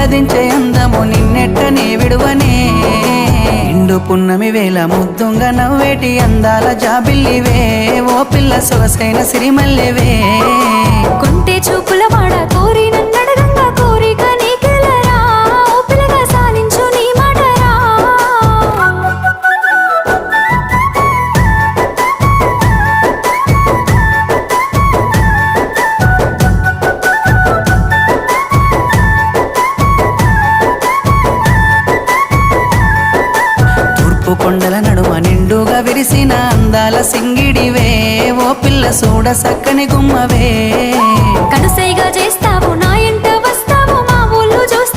అలదించే అందము నిన్నెట్టనే విడువనే నిండు పున్నమి వేళ ముద్దుంగా నవ్వేటి అందాల జాబిల్లివే ఓ పిల్ల సొగసైన సిరిమల్లెవే కొంటే చూపుల వాడ కోరి నన్నడగంగా కోరిక నీకెలరా ఓ పిల్లగా సాలించు నీ మాటరా తూర్పు కొండల నడుమ నిండుగా విరిసిన అందాల సింగిడివే ఓ పిల్ల సూడ సక్కని గుమ్మవే కనుసైగా చేస్తే